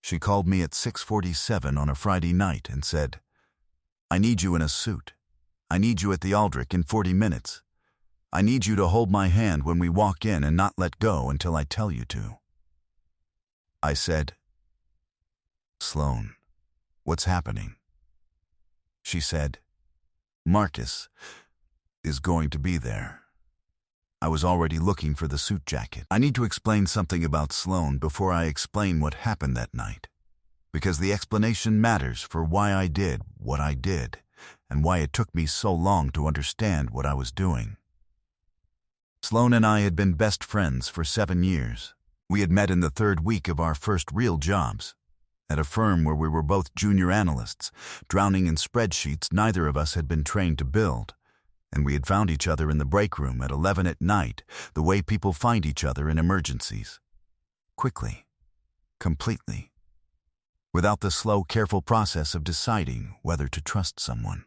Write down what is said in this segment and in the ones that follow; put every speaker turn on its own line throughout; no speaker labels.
She called me at 6:47 on a Friday night and said, "I need you in a suit. I need you at the Aldrich in 40 minutes. I need you to hold my hand when we walk in and not let go until I tell you to." I said, "Sloan, what's happening?" She said, "Marcus is going to be there." I was already looking for the suit jacket. I need to explain something about Sloan before I explain what happened that night, because the explanation matters for why I did what I did and why it took me so long to understand what I was doing. Sloan and I had been best friends for 7 years. We had met in the 3rd week of our first real jobs, at a firm where we were both junior analysts, drowning in spreadsheets neither of us had been trained to build, and we had found each other in the break room at 11 at night, the way people find each other in emergencies. Quickly. Completely. Without the slow, careful process of deciding whether to trust someone.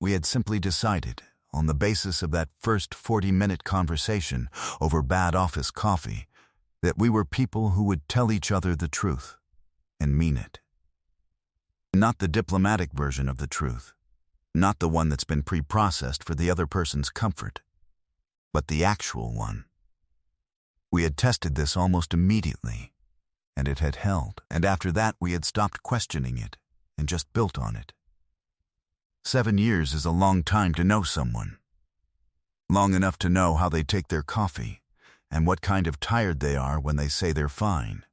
We had simply decided, on the basis of that first 40-minute conversation over bad office coffee, that we were people who would tell each other the truth and mean it. Not the diplomatic version of the truth, not the one that's been pre-processed for the other person's comfort, but the actual one. We had tested this almost immediately, and it had held, and after that we had stopped questioning it and just built on it. 7 years is a long time to know someone. Long enough to know how they take their coffee and what kind of tired they are when they say they're fine,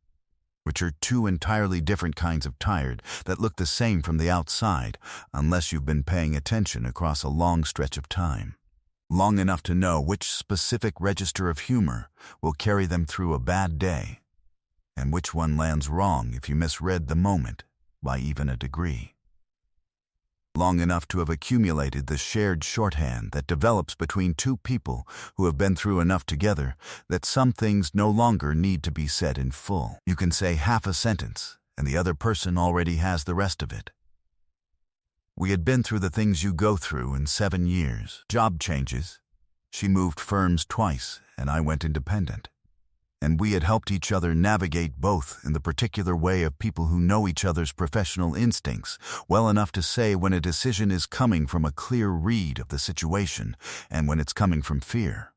which are 2 entirely different kinds of tired that look the same from the outside unless you've been paying attention across a long stretch of time. Long enough to know which specific register of humor will carry them through a bad day, and which one lands wrong if you misread the moment by even a degree. Long enough to have accumulated the shared shorthand that develops between 2 people who have been through enough together that some things no longer need to be said in full. You can say half a sentence, and the other person already has the rest of it. We had been through the things you go through in 7 years. Job changes. She moved firms twice, and I went independent. And we had helped each other navigate both in the particular way of people who know each other's professional instincts well enough to say when a decision is coming from a clear read of the situation and when it's coming from fear.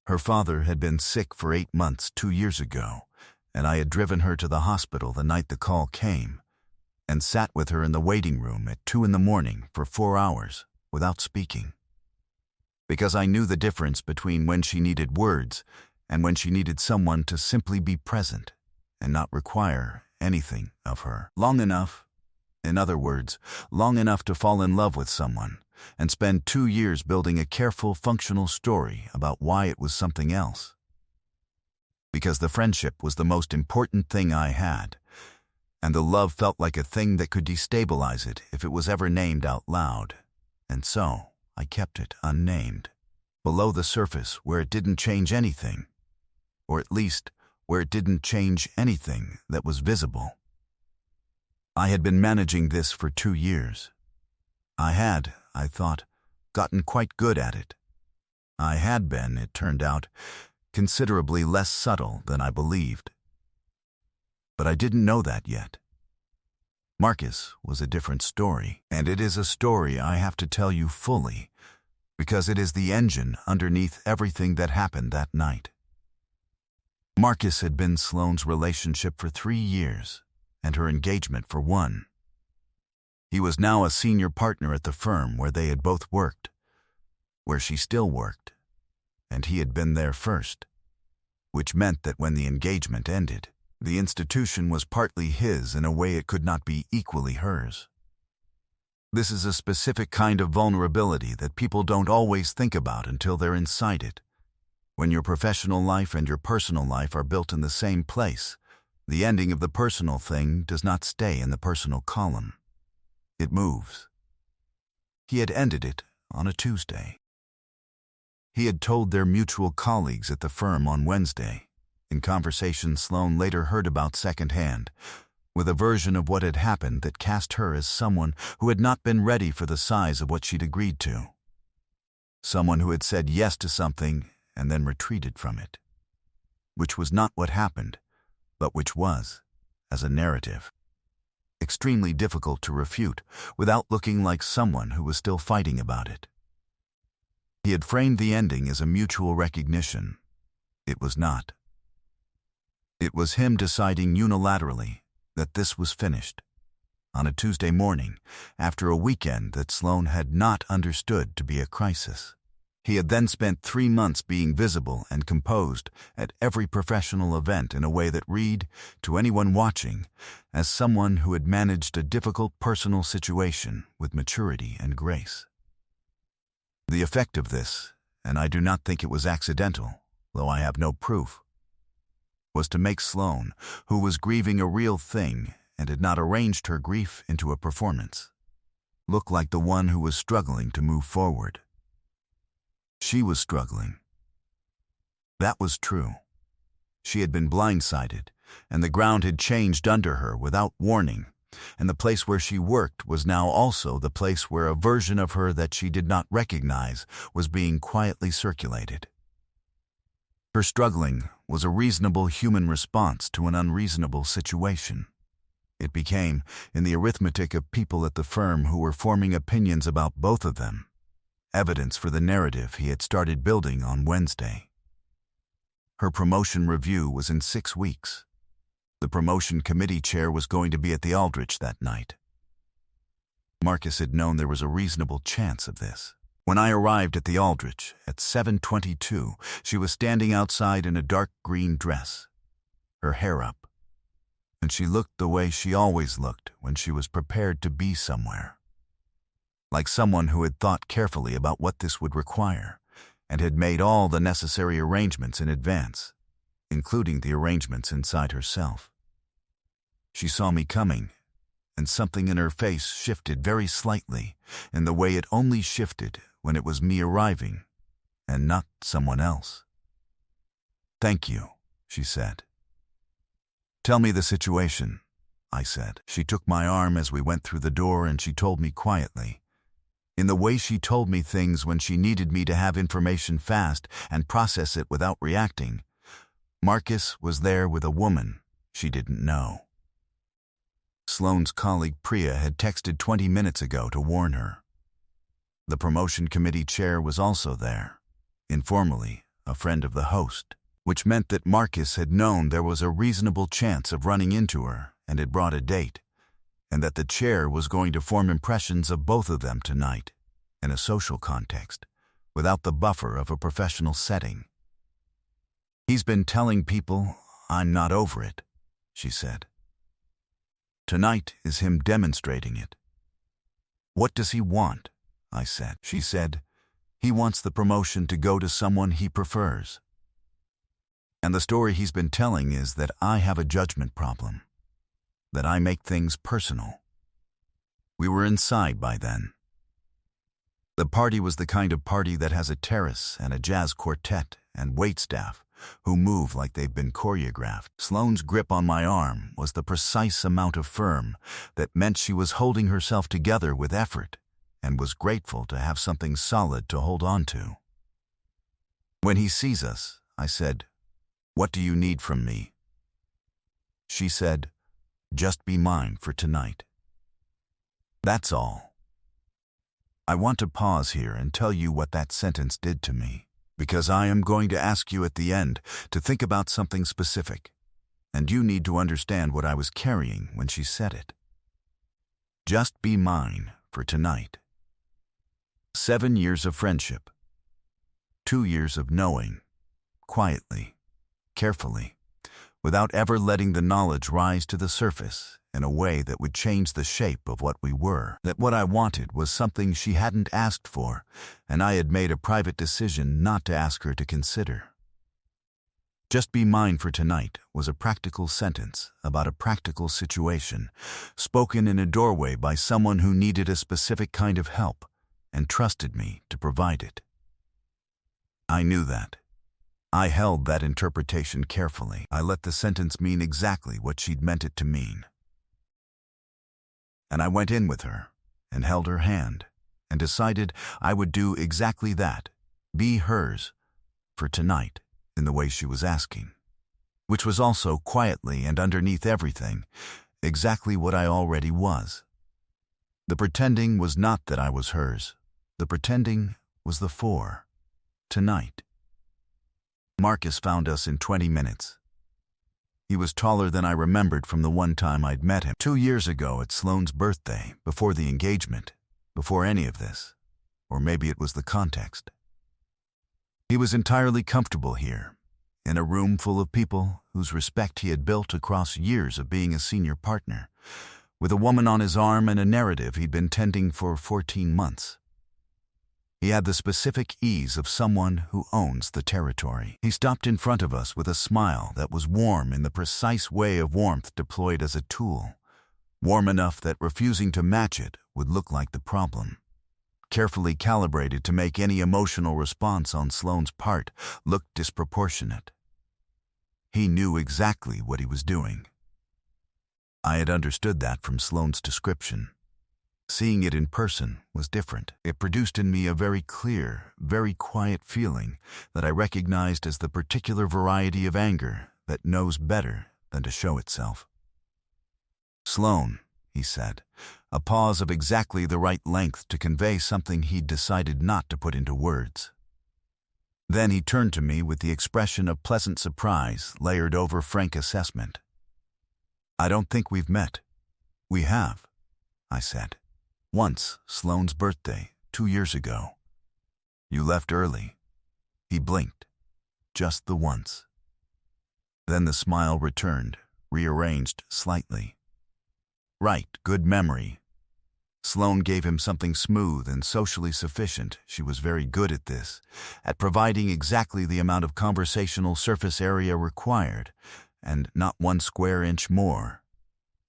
Her father had been sick for 8 months 2 years ago, and I had driven her to the hospital the night the call came and sat with her in the waiting room at 2 a.m. for 4 hours without speaking. Because I knew the difference between when she needed words and when she needed someone to simply be present and not require anything of her. Long enough, in other words, long enough to fall in love with someone and spend 2 years building a careful, functional story about why it was something else. Because the friendship was the most important thing I had, and the love felt like a thing that could destabilize it if it was ever named out loud, and so I kept it unnamed, below the surface where it didn't change anything, or at least where it didn't change anything that was visible. I had been managing this for 2 years. I had, I thought, gotten quite good at it. I had been, it turned out, considerably less subtle than I believed. But I didn't know that yet. Marcus was a different story, and it is a story I have to tell you fully, because it is the engine underneath everything that happened that night. Marcus had been Sloan's relationship for 3 years, and her engagement for 1. He was now a senior partner at the firm where they had both worked, where she still worked, and he had been there first, which meant that when the engagement ended, the institution was partly his in a way it could not be equally hers. This is a specific kind of vulnerability that people don't always think about until they're inside it. When your professional life and your personal life are built in the same place, the ending of the personal thing does not stay in the personal column. It moves. He had ended it on a Tuesday. He had told their mutual colleagues at the firm on Wednesday, in conversations Sloan later heard about secondhand, with a version of what had happened that cast her as someone who had not been ready for the size of what she'd agreed to. Someone who had said yes to something and then retreated from it. Which was not what happened, but which was, as a narrative. Extremely difficult to refute without looking like someone who was still fighting about it. He had framed the ending as a mutual recognition. It was not. It was him deciding unilaterally that this was finished. On a Tuesday morning, after a weekend that Sloan had not understood to be a crisis. He had then spent 3 months being visible and composed at every professional event in a way that read, to anyone watching, as someone who had managed a difficult personal situation with maturity and grace. The effect of this, and I do not think it was accidental, though I have no proof, was to make Sloan, who was grieving a real thing and had not arranged her grief into a performance, look like the one who was struggling to move forward. She was struggling. That was true. She had been blindsided, and the ground had changed under her without warning, and the place where she worked was now also the place where a version of her that she did not recognize was being quietly circulated. Her struggling was a reasonable human response to an unreasonable situation. It became, in the arithmetic of people at the firm who were forming opinions about both of them, evidence for the narrative he had started building on Wednesday. Her promotion review was in 6 weeks. The promotion committee chair was going to be at the Aldrich that night. Marcus had known there was a reasonable chance of this. When I arrived at the Aldrich at 7:22, she was standing outside in a dark green dress, her hair up, and she looked the way she always looked when she was prepared to be somewhere. Like someone who had thought carefully about what this would require and had made all the necessary arrangements in advance, including the arrangements inside herself. She saw me coming, and something in her face shifted very slightly in the way it only shifted when it was me arriving and not someone else. "Thank you," she said. "Tell me the situation," I said. She took my arm as we went through the door and she told me quietly, in the way she told me things when she needed me to have information fast and process it without reacting. Marcus was there with a woman she didn't know. Sloan's colleague Priya had texted 20 minutes ago to warn her. The promotion committee chair was also there, informally a friend of the host, which meant that Marcus had known there was a reasonable chance of running into her and had brought a date, and that the chair was going to form impressions of both of them tonight, in a social context, without the buffer of a professional setting. "He's been telling people I'm not over it," she said. "Tonight is him demonstrating it." "What does he want?" I said. She said, "He wants the promotion to go to someone he prefers. And the story he's been telling is that I have a judgment problem, that I make things personal." We were inside by then. The party was the kind of party that has a terrace and a jazz quartet and waitstaff who move like they've been choreographed. Sloan's grip on my arm was the precise amount of firm that meant she was holding herself together with effort and was grateful to have something solid to hold on to. "When he sees us," I said, "what do you need from me?" She said, "Just be mine for tonight." That's all. I want to pause here and tell you what that sentence did to me, because I am going to ask you at the end to think about something specific, and you need to understand what I was carrying when she said it. Just be mine for tonight. 7 years of friendship. 2 years of knowing, quietly, carefully, without ever letting the knowledge rise to the surface in a way that would change the shape of what we were. That what I wanted was something she hadn't asked for, and I had made a private decision not to ask her to consider. Just be mine for tonight was a practical sentence about a practical situation, spoken in a doorway by someone who needed a specific kind of help and trusted me to provide it. I knew that. I held that interpretation carefully. I let the sentence mean exactly what she'd meant it to mean. And I went in with her and held her hand and decided I would do exactly that, be hers, for tonight in the way she was asking. which was also quietly and underneath everything, exactly what I already was. The pretending was not that I was hers. The pretending was the for tonight. Marcus found us in 20 minutes. He was taller than I remembered from the one time I'd met him 2 years ago at Sloane's birthday, before the engagement, before any of this. Or maybe it was the context. He was entirely comfortable here, in a room full of people whose respect he had built across years of being a senior partner, with a woman on his arm and a narrative he'd been tending for 14 months. He had the specific ease of someone who owns the territory. He stopped in front of us with a smile that was warm in the precise way of warmth deployed as a tool, warm enough that refusing to match it would look like the problem, carefully calibrated to make any emotional response on Sloane's part look disproportionate. He knew exactly what he was doing. I had understood that from Sloane's description. Seeing it in person was different. It produced in me a very clear, very quiet feeling that I recognized as the particular variety of anger that knows better than to show itself. "Sloane," he said, a pause of exactly the right length to convey something he'd decided not to put into words. Then he turned to me with the expression of pleasant surprise layered over frank assessment. "I don't think we've met." "We have," I said. "Once, Sloane's birthday, 2 years ago. You left early." He blinked. Just the once. Then the smile returned, rearranged slightly. "Right, good memory." Sloane gave him something smooth and socially sufficient. She was very good at this, at providing exactly the amount of conversational surface area required, and not 1 square inch more.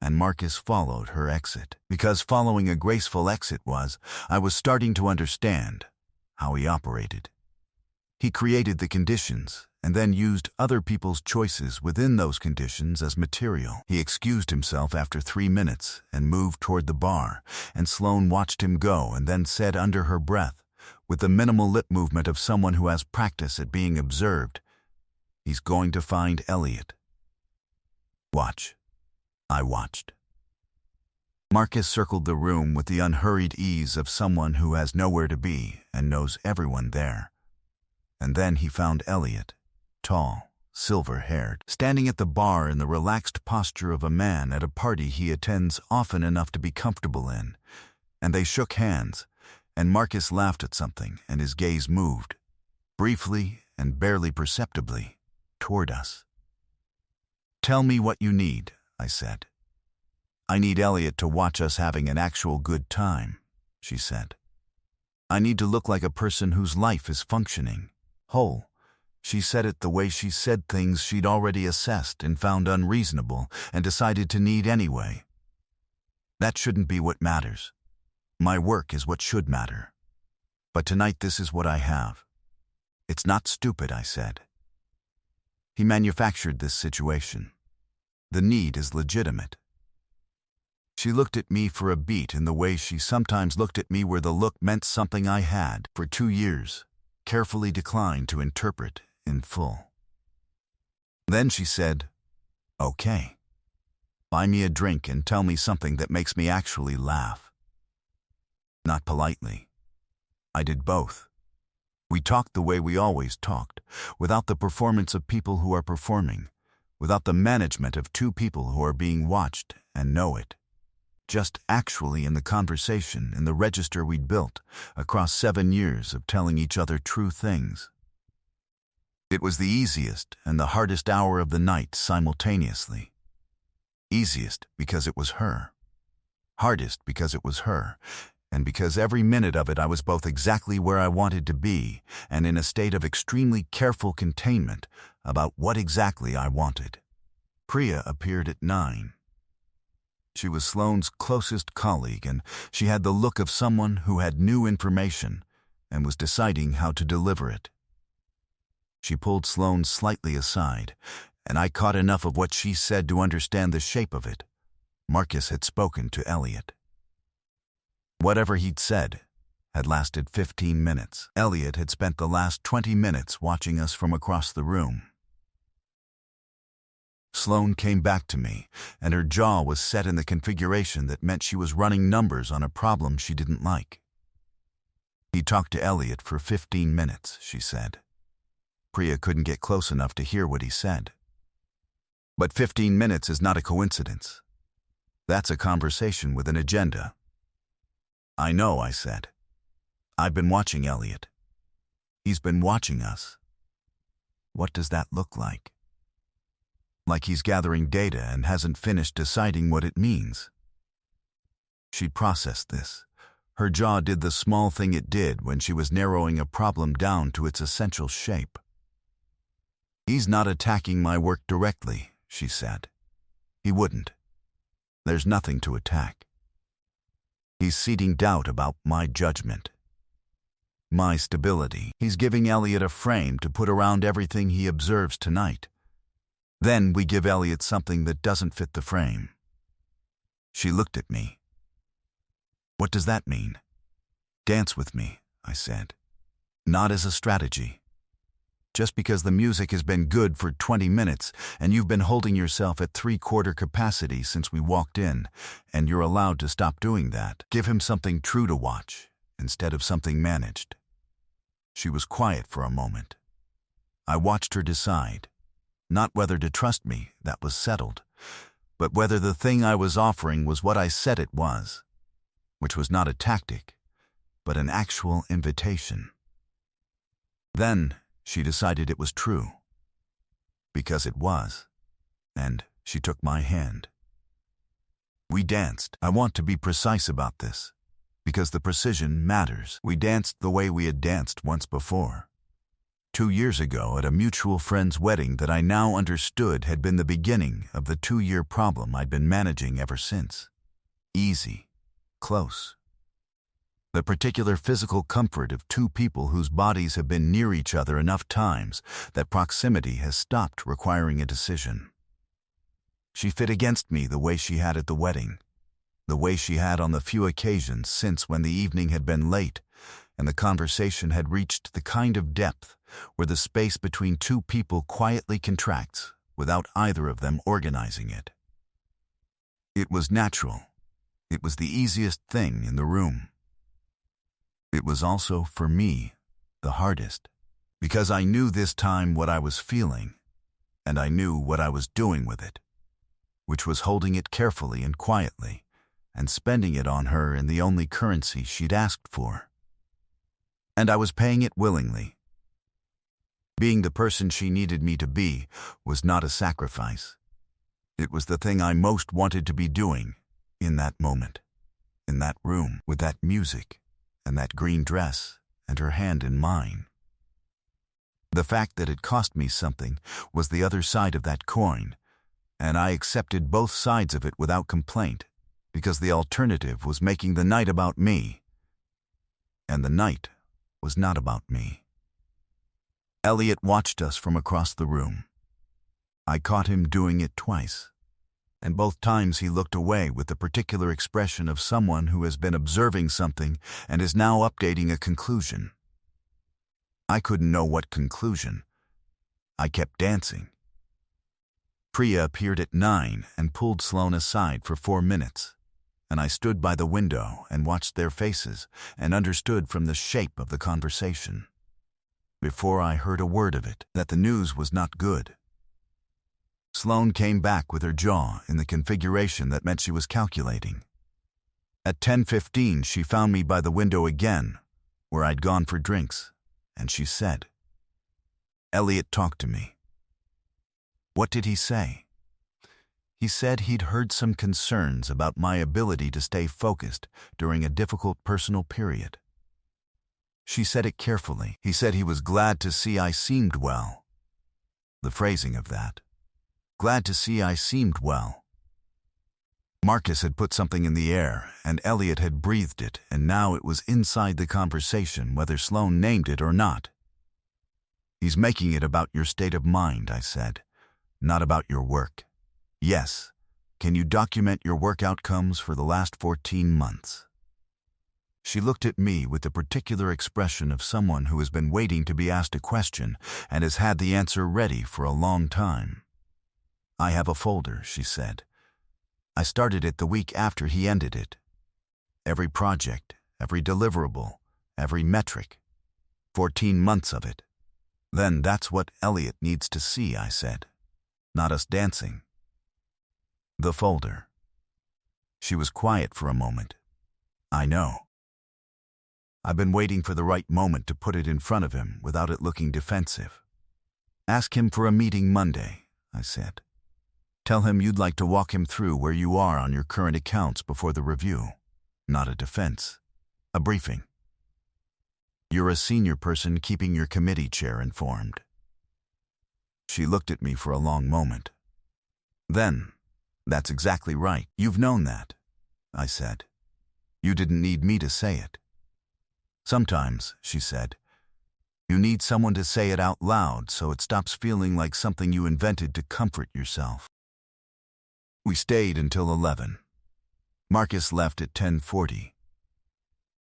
And Marcus followed her exit. Because following a graceful exit I was starting to understand how he operated. He created the conditions and then used other people's choices within those conditions as material. He excused himself after 3 minutes and moved toward the bar, and Sloane watched him go and then said under her breath, with the minimal lip movement of someone who has practice at being observed, "He's going to find Elliot." Watch. I watched. Marcus circled the room with the unhurried ease of someone who has nowhere to be and knows everyone there. And then he found Elliot, tall, silver-haired, standing at the bar in the relaxed posture of a man at a party he attends often enough to be comfortable in, and they shook hands, and Marcus laughed at something, and his gaze moved, briefly and barely perceptibly, toward us. "Tell me what you need," I said. "I need Elliot to watch us having an actual good time," she said. "I need to look like a person whose life is functioning, whole." She said it the way she said things she'd already assessed and found unreasonable and decided to need anyway. That shouldn't be what matters. My work is what should matter. But tonight this is what I have. It's not stupid, I said. He manufactured this situation. The need is legitimate. She looked at me for a beat in the way she sometimes looked at me, where the look meant something I had, for 2 years, carefully declined to interpret in full. Then she said, "Okay. Buy me a drink and tell me something that makes me actually laugh." Not politely. I did both. We talked the way we always talked, without the performance of people who are performing, without the management of 2 people who are being watched and know it. Just actually in the conversation, in the register we'd built across 7 years of telling each other true things. It was the easiest and the hardest hour of the night simultaneously. Easiest because it was her. Hardest because it was her. And because every minute of it I was both exactly where I wanted to be and in a state of extremely careful containment about what exactly I wanted. Priya appeared at 9. She was Sloane's closest colleague, and she had the look of someone who had new information and was deciding how to deliver it. She pulled Sloane slightly aside, and I caught enough of what she said to understand the shape of it. Marcus had spoken to Elliot. Whatever he'd said had lasted 15 minutes. Elliot had spent the last 20 minutes watching us from across the room. Sloane came back to me, and her jaw was set in the configuration that meant she was running numbers on a problem she didn't like. He talked to Elliot for 15 minutes, she said. Priya couldn't get close enough to hear what he said. But 15 minutes is not a coincidence. That's a conversation with an agenda. I know, I said. I've been watching Elliot. He's been watching us. What does that look like? Like he's gathering data and hasn't finished deciding what it means. She processed this. Her jaw did the small thing it did when she was narrowing a problem down to its essential shape. He's not attacking my work directly, she said. He wouldn't. There's nothing to attack. He's seeding doubt about my judgment, my stability. He's giving Elliot a frame to put around everything he observes tonight. Then we give Elliot something that doesn't fit the frame. She looked at me. What does that mean? Dance with me, I said. Not as a strategy. Just because the music has been good for 20 minutes and you've been holding yourself at 3/4 capacity since we walked in, and you're allowed to stop doing that, give him something true to watch instead of something managed. She was quiet for a moment. I watched her decide. Not whether to trust me, that was settled, but whether the thing I was offering was what I said it was, which was not a tactic, but an actual invitation. Then she decided it was true, because it was, and she took my hand. We danced. I want to be precise about this, because the precision matters. We danced the way we had danced once before. 2 years ago at a mutual friend's wedding that I now understood had been the beginning of the 2-year problem I'd been managing ever since. Easy. Close. The particular physical comfort of two people whose bodies have been near each other enough times that proximity has stopped requiring a decision. She fit against me the way she had at the wedding, the way she had on the few occasions since when the evening had been late and the conversation had reached the kind of depth where the space between two people quietly contracts without either of them organizing it. It was natural. It was the easiest thing in the room. It was also, for me, the hardest, because I knew this time what I was feeling, and I knew what I was doing with it, which was holding it carefully and quietly, and spending it on her in the only currency she'd asked for. And I was paying it willingly. Being the person she needed me to be was not a sacrifice. It was the thing I most wanted to be doing in that moment, in that room, with that music, and that green dress, and her hand in mine. The fact that it cost me something was the other side of that coin, and I accepted both sides of it without complaint, because the alternative was making the night about me, and the night was not about me. Elliot watched us from across the room. I caught him doing it twice, and both times he looked away with the particular expression of someone who has been observing something and is now updating a conclusion. I couldn't know what conclusion. I kept dancing. Priya appeared at 9 and pulled Sloane aside for 4 minutes, and I stood by the window and watched their faces and understood from the shape of the conversation, before I heard a word of it, that the news was not good. Sloane came back with her jaw in the configuration that meant she was calculating. At 10:15 she found me by the window again, where I'd gone for drinks, and she said, "Elliot talked to me." What did he say? He said he'd heard some concerns about my ability to stay focused during a difficult personal period. She said it carefully. He said he was glad to see I seemed well. The phrasing of that. Glad to see I seemed well. Marcus had put something in the air, and Elliot had breathed it, and now it was inside the conversation whether Sloane named it or not. He's making it about your state of mind, I said, not about your work. Yes. Can you document your work outcomes for the last 14 months? She looked at me with the particular expression of someone who has been waiting to be asked a question and has had the answer ready for a long time. I have a folder, she said. I started it the week after he ended it. Every project, every deliverable, every metric. 14 months of it. Then that's what Elliot needs to see, I said. Not us dancing. The folder. She was quiet for a moment. I know. I've been waiting for the right moment to put it in front of him without it looking defensive. Ask him for a meeting Monday, I said. Tell him you'd like to walk him through where you are on your current accounts before the review. Not a defense. A briefing. You're a senior person keeping your committee chair informed. She looked at me for a long moment. Then, that's exactly right. You've known that, I said. You didn't need me to say it. Sometimes, she said, you need someone to say it out loud so it stops feeling like something you invented to comfort yourself. We stayed until 11. Marcus left at 10:40.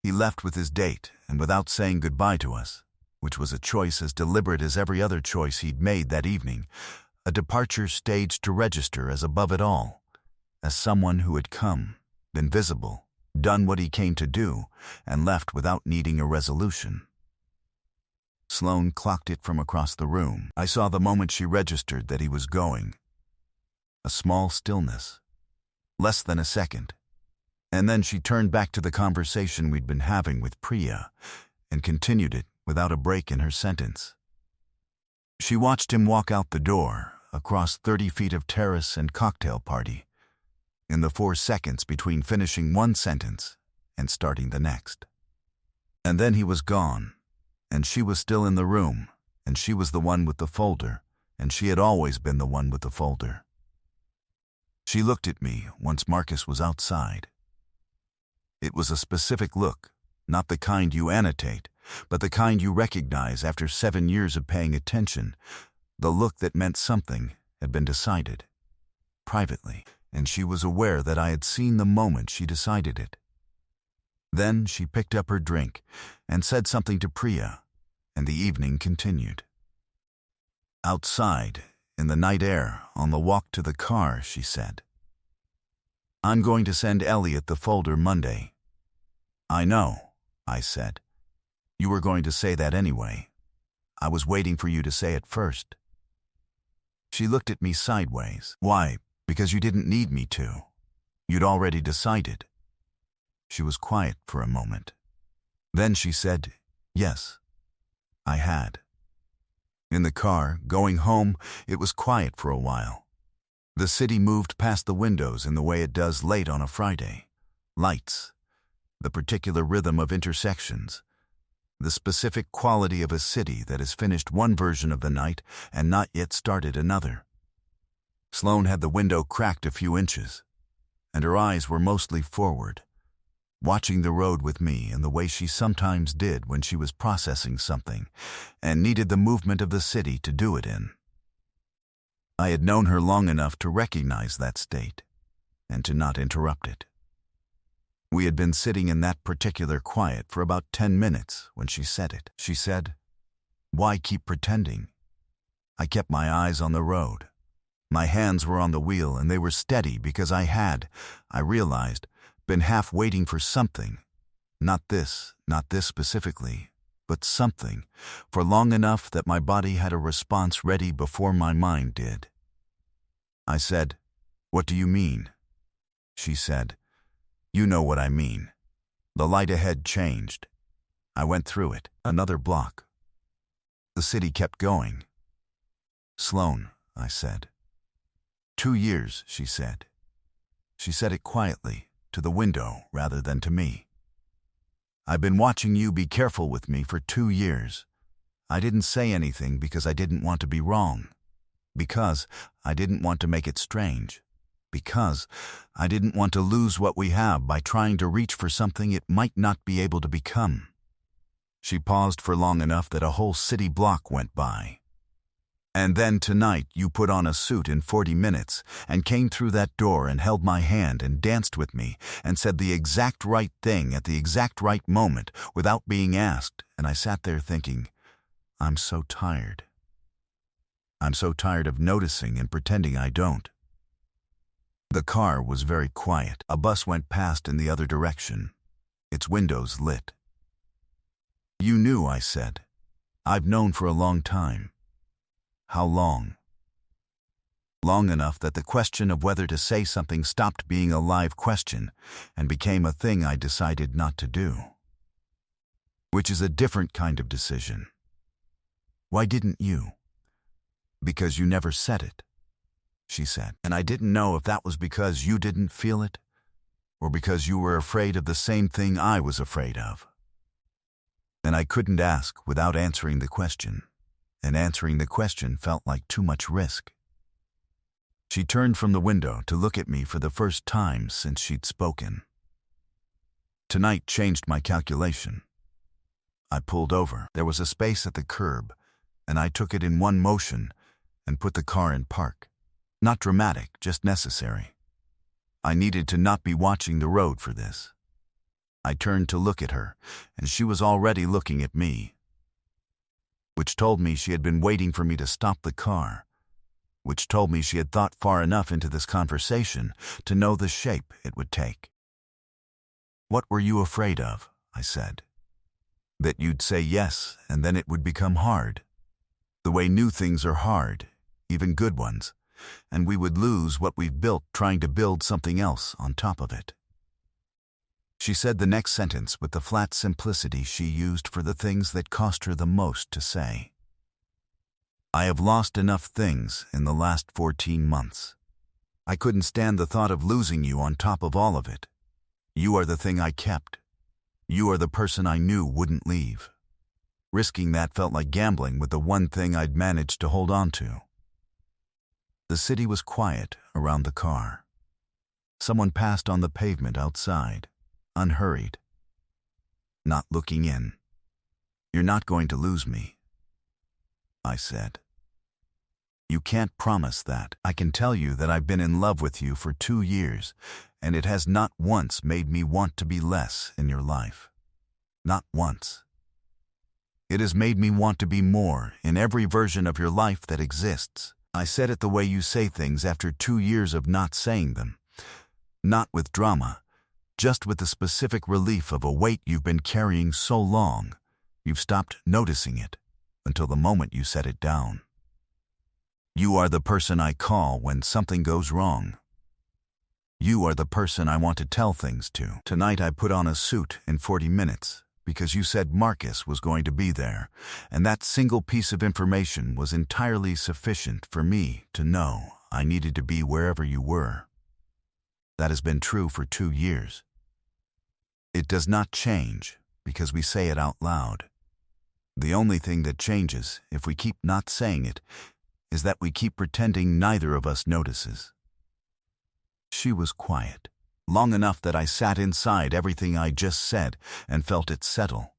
He left with his date and without saying goodbye to us, which was a choice as deliberate as every other choice he'd made that evening, a departure staged to register as above it all, as someone who had come, been visible, done what he came to do, and left without needing a resolution. Sloane clocked it from across the room. I saw the moment she registered that he was going. A small stillness. Less than a second. And then she turned back to the conversation we'd been having with Priya and continued it without a break in her sentence. She watched him walk out the door, across 30 feet of terrace and cocktail party, in the 4 seconds between finishing one sentence and starting the next. And then he was gone, and she was still in the room, and she was the one with the folder, and she had always been the one with the folder. She looked at me once Marcus was outside. It was a specific look, not the kind you annotate, but the kind you recognize after 7 years of paying attention, the look that meant something had been decided, privately, and she was aware that I had seen the moment she decided it. Then she picked up her drink and said something to Priya, and the evening continued. Outside, in the night air, on the walk to the car, she said, I'm going to send Elliot the folder Monday. I know, I said. You were going to say that anyway. I was waiting for you to say it first. She looked at me sideways. Why? Because you didn't need me to. You'd already decided. She was quiet for a moment. Then she said, yes, I had. In the car, going home, it was quiet for a while. The city moved past the windows in the way it does late on a Friday. Lights, the particular rhythm of intersections, the specific quality of a city that has finished one version of the night and not yet started another. Sloane had the window cracked a few inches, and her eyes were mostly forward, watching the road with me in the way she sometimes did when she was processing something and needed the movement of the city to do it in. I had known her long enough to recognize that state and to not interrupt it. We had been sitting in that particular quiet for about 10 minutes when she said it. She said, why keep pretending? I kept my eyes on the road. My hands were on the wheel and they were steady because I realized, been half waiting for something. Not this specifically, but something, for long enough that my body had a response ready before my mind did. I said, what do you mean? She said, you know what I mean. The light ahead changed. I went through it, another block. The city kept going. Sloane, I said. 2 years, she said. She said it quietly, to the window rather than to me. I've been watching you be careful with me for 2 years. I didn't say anything because I didn't want to be wrong. Because I didn't want to make it strange. Because I didn't want to lose what we have by trying to reach for something it might not be able to become. She paused for long enough that a whole city block went by. And then tonight you put on a suit in 40 minutes and came through that door and held my hand and danced with me and said the exact right thing at the exact right moment without being asked, and I sat there thinking, I'm so tired. I'm so tired of noticing and pretending I don't. The car was very quiet. A bus went past in the other direction, its windows lit. You knew, I said. I've known for a long time. How long? Long enough that the question of whether to say something stopped being a live question and became a thing I decided not to do. Which is a different kind of decision. Why didn't you? Because you never said it, she said. And I didn't know if that was because you didn't feel it, or because you were afraid of the same thing I was afraid of. And I couldn't ask without answering the question, and answering the question felt like too much risk. She turned from the window to look at me for the first time since she'd spoken. Tonight changed my calculation. I pulled over. There was a space at the curb, and I took it in one motion and put the car in park. Not dramatic, just necessary. I needed to not be watching the road for this. I turned to look at her, and she was already looking at me, which told me she had been waiting for me to stop the car, which told me she had thought far enough into this conversation to know the shape it would take. What were you afraid of? I said. That you'd say yes, and then it would become hard. The way new things are hard, even good ones, and we would lose what we've built trying to build something else on top of it. She said the next sentence with the flat simplicity she used for the things that cost her the most to say. I have lost enough things in the last 14 months. I couldn't stand the thought of losing you on top of all of it. You are the thing I kept. You are the person I knew wouldn't leave. Risking that felt like gambling with the one thing I'd managed to hold on to. The city was quiet around the car. Someone passed on the pavement outside, unhurried, not looking in. You're not going to lose me, I said. You can't promise that. I can tell you that I've been in love with you for 2 years, and it has not once made me want to be less in your life. Not once. It has made me want to be more in every version of your life that exists. I said it the way you say things after 2 years of not saying them. Not with drama, just with the specific relief of a weight you've been carrying so long, you've stopped noticing it until the moment you set it down. You are the person I call when something goes wrong. You are the person I want to tell things to. Tonight I put on a suit in 40 minutes because you said Marcus was going to be there, and that single piece of information was entirely sufficient for me to know I needed to be wherever you were. That has been true for 2 years. It does not change because we say it out loud. The only thing that changes, if we keep not saying it, is that we keep pretending neither of us notices. She was quiet, long enough that I sat inside everything I just said and felt it settle.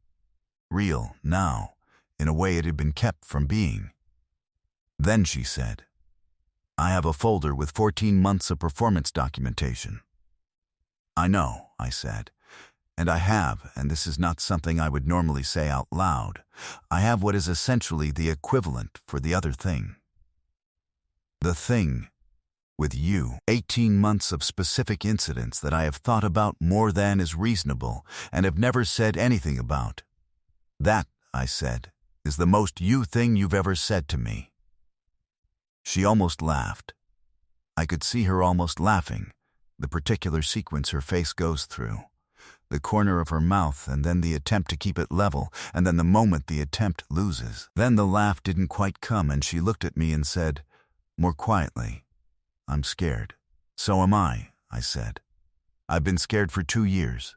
Real, now, in a way it had been kept from being. Then she said, I have a folder with 14 months of performance documentation. I know, I said. And I have, and this is not something I would normally say out loud, I have what is essentially the equivalent for the other thing. The thing, with you, 18 months of specific incidents that I have thought about more than is reasonable and have never said anything about. That, I said, is the most you thing you've ever said to me. She almost laughed. I could see her almost laughing, the particular sequence her face goes through. The corner of her mouth, and then the attempt to keep it level, and then the moment the attempt loses. Then the laugh didn't quite come, and she looked at me and said, more quietly, I'm scared. So am I said. I've been scared for 2 years.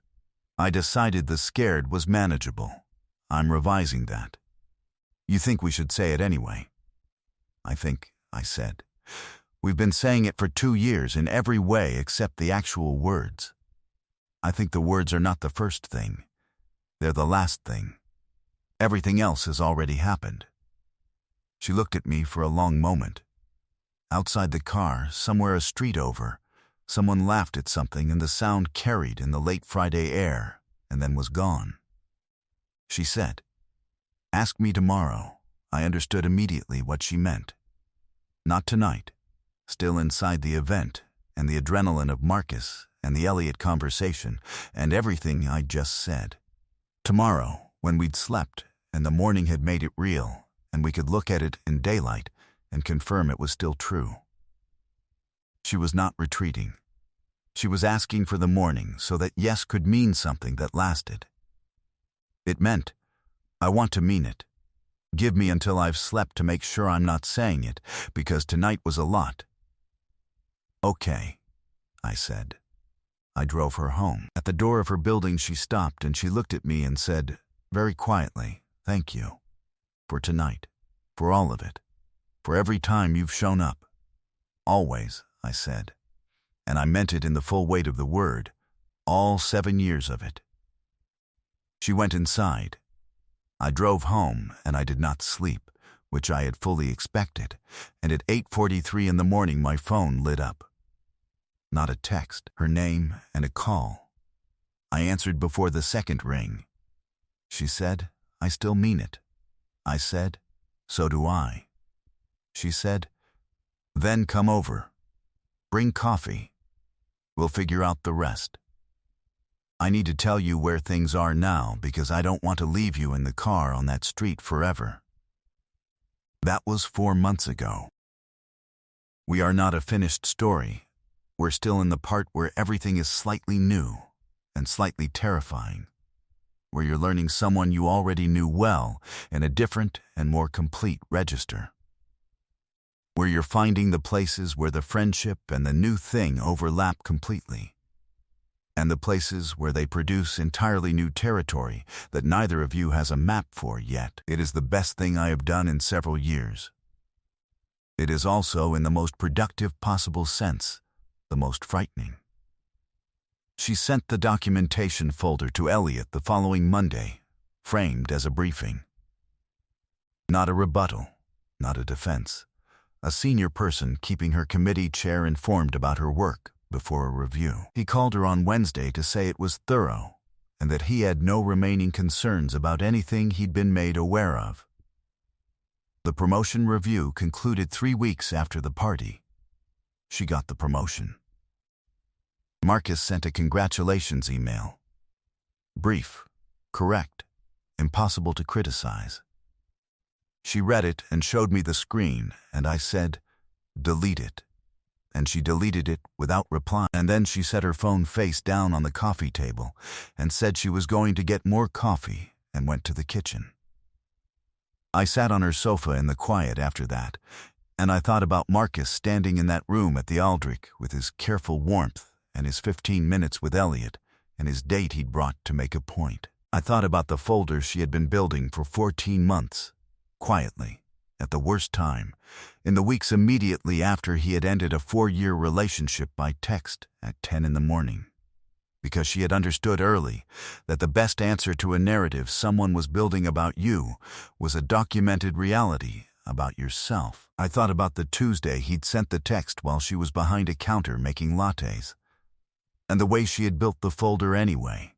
I decided the scared was manageable. I'm revising that. You think we should say it anyway? I think, I said. We've been saying it for 2 years in every way except the actual words. I think the words are not the first thing. They're the last thing. Everything else has already happened. She looked at me for a long moment. Outside the car, somewhere a street over, someone laughed at something and the sound carried in the late Friday air and then was gone. She said, ask me tomorrow. I understood immediately what she meant. Not tonight. Still inside the event, and the adrenaline of Marcus, and the Elliot conversation, and everything I just said. Tomorrow, when we'd slept, and the morning had made it real, and we could look at it in daylight and confirm it was still true. She was not retreating. She was asking for the morning so that yes could mean something that lasted. It meant, I want to mean it. Give me until I've slept to make sure I'm not saying it, because tonight was a lot. Okay, I said. I drove her home. At the door of her building she stopped and she looked at me and said, very quietly, thank you. For tonight. For all of it. For every time you've shown up. Always, I said. And I meant it in the full weight of the word. All 7 years of it. She went inside. I drove home and I did not sleep, which I had fully expected, and at 8:43 in the morning my phone lit up. Not a text, her name, and a call. I answered before the second ring. She said, I still mean it. I said, so do I. She said, then come over. Bring coffee. We'll figure out the rest. I need to tell you where things are now because I don't want to leave you in the car on that street forever. That was 4 months ago. We are not a finished story. We're still in the part where everything is slightly new and slightly terrifying, where you're learning someone you already knew well in a different and more complete register, where you're finding the places where the friendship and the new thing overlap completely, and the places where they produce entirely new territory that neither of you has a map for yet. It is the best thing I have done in several years. It is also, in the most productive possible sense, the most frightening. She sent the documentation folder to Elliot the following Monday, framed as a briefing. Not a rebuttal, not a defense. A senior person keeping her committee chair informed about her work before a review. He called her on Wednesday to say it was thorough and that he had no remaining concerns about anything he'd been made aware of. The promotion review concluded 3 weeks after the party. She got the promotion. Marcus sent a congratulations email. Brief, correct, impossible to criticize. She read it and showed me the screen, and I said, delete it. And she deleted it without reply. And then she set her phone face down on the coffee table and said she was going to get more coffee and went to the kitchen. I sat on her sofa in the quiet after that, and I thought about Marcus standing in that room at the Aldrich with his careful warmth and his 15 minutes with Elliot and his date he'd brought to make a point. I thought about the folder she had been building for 14 months, quietly, at the worst time, in the weeks immediately after he had ended a 4-year relationship by text at 10 in the morning. Because she had understood early that the best answer to a narrative someone was building about you was a documented reality about yourself. I thought about the Tuesday he'd sent the text while she was behind a counter making lattes, and the way she had built the folder anyway,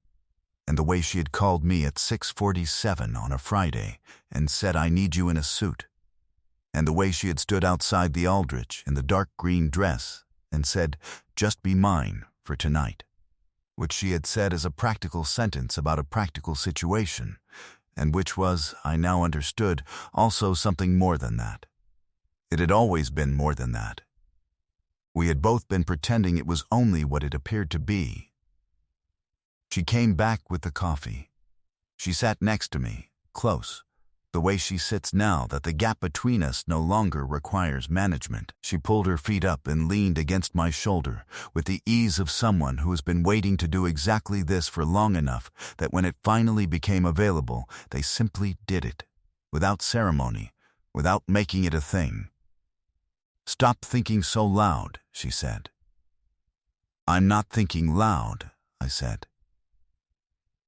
and the way she had called me at 6:47 on a Friday and said, I need you in a suit, and the way she had stood outside the Aldrich in the dark green dress and said, just be mine for tonight, which she had said as a practical sentence about a practical situation, and which was, I now understood, also something more than that. It had always been more than that. We had both been pretending it was only what it appeared to be. She came back with the coffee. She sat next to me, close, the way she sits now that the gap between us no longer requires management. She pulled her feet up and leaned against my shoulder with the ease of someone who has been waiting to do exactly this for long enough that when it finally became available, they simply did it, without ceremony, without making it a thing. Stop thinking so loud, she said. I'm not thinking loud, I said.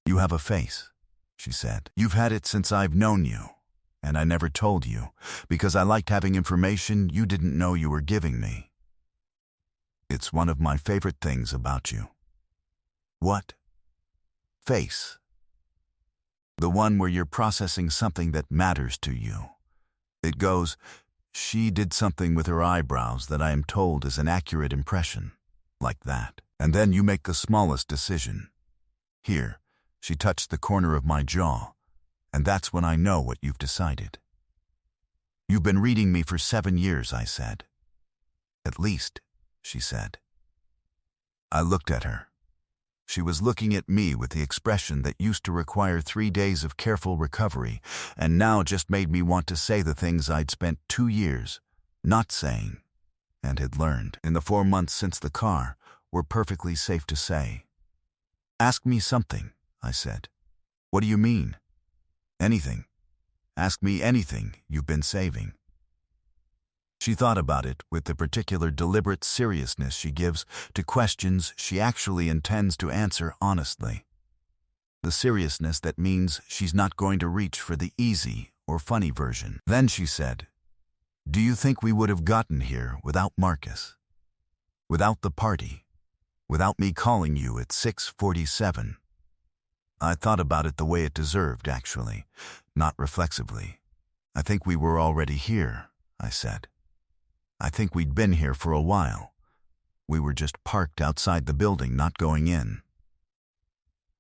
You have a face, she said. You've had it since I've known you, and I never told you, because I liked having information you didn't know you were giving me. It's one of my favorite things about you. What? Face. The one where you're processing something that matters to you. It goes, She did something with her eyebrows that I am told is an accurate impression. Like that. And then you make the smallest decision. Here, she touched the corner of my jaw, and that's when I know what you've decided. You've been reading me for 7 years, I said. At least, she said. I looked at her. She was looking at me with the expression that used to require 3 days of careful recovery and now just made me want to say the things I'd spent 2 years not saying and had learned in the 4 months since the car were perfectly safe to say. Ask me something, I said. What do you mean? Anything. Ask me anything you've been saving. She thought about it with the particular deliberate seriousness she gives to questions she actually intends to answer honestly. The seriousness that means she's not going to reach for the easy or funny version. Then she said, "Do you think we would have gotten here without Marcus? Without the party? Without me calling you at 6:47? I thought about it the way it deserved, actually, not reflexively. I think we were already here, I said. I think we'd been here for a while. We were just parked outside the building, not going in."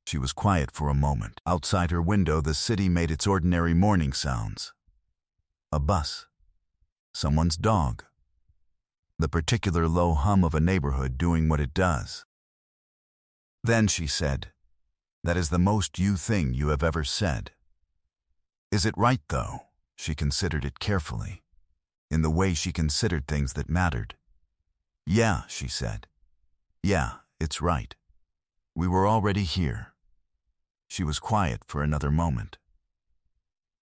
She was quiet for a moment. Outside her window, the city made its ordinary morning sounds. A bus. Someone's dog. The particular low hum of a neighborhood doing what it does. Then she said, "That is the most you thing you have ever said." Is it right, though? She considered it carefully, in the way she considered things that mattered. "Yeah," she said. "Yeah, it's right. We were already here." She was quiet for another moment.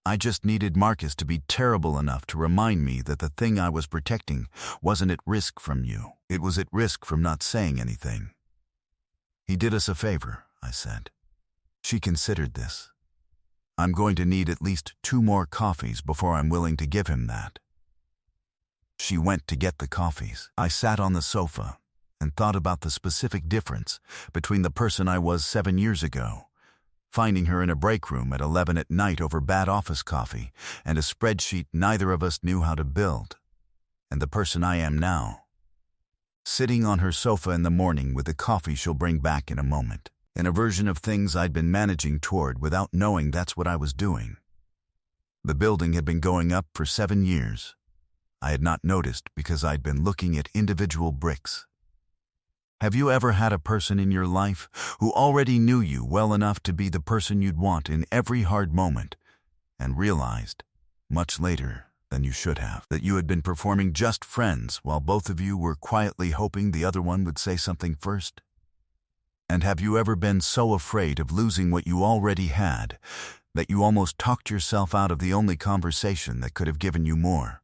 I just needed Marcus to be terrible enough to remind me that the thing I was protecting wasn't at risk from you. It was at risk from not saying anything. He did us a favor, I said. She considered this. I'm going to need at least 2 more coffees before I'm willing to give him that. She went to get the coffees. I sat on the sofa and thought about the specific difference between the person I was 7 years ago, finding her in a break room at 11 at night over bad office coffee and a spreadsheet neither of us knew how to build, and the person I am now, sitting on her sofa in the morning with the coffee she'll bring back in a moment, in a version of things I'd been managing toward without knowing that's what I was doing. The building had been going up for 7 years. I had not noticed because I'd been looking at individual bricks. Have you ever had a person in your life who already knew you well enough to be the person you'd want in every hard moment and realized, much later than you should have, that you had been performing just friends while both of you were quietly hoping the other one would say something first? And have you ever been so afraid of losing what you already had that you almost talked yourself out of the only conversation that could have given you more?